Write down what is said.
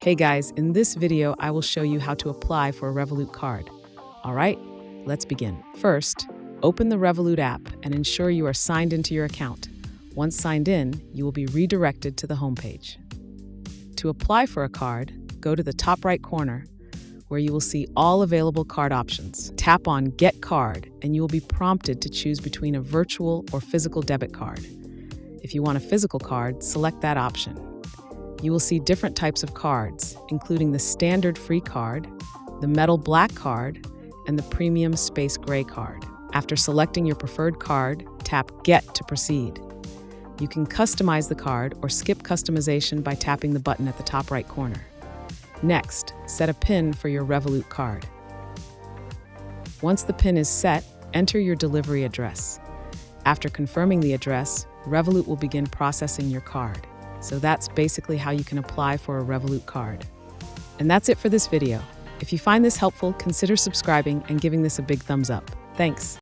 Hey guys, in this video, I will show you how to apply for a Revolut card. All right, let's begin. First, open the Revolut app and ensure you are signed into your account. Once signed in, you will be redirected to the homepage. To apply for a card, go to the top right corner where you will see all available card options. Tap on Get Card and you will be prompted to choose between a virtual or physical debit card. If you want a physical card, select that option. You will see different types of cards, including the standard free card, the metal black card, and the premium space gray card. After selecting your preferred card, tap Get to proceed. You can customize the card or skip customization by tapping the button at the top right corner. Next, set a PIN for your Revolut card. Once the PIN is set, enter your delivery address. After confirming the address, Revolut will begin processing your card. So that's basically how you can apply for a Revolut card. And that's it for this video. If you find this helpful, consider subscribing and giving this a big thumbs up. Thanks.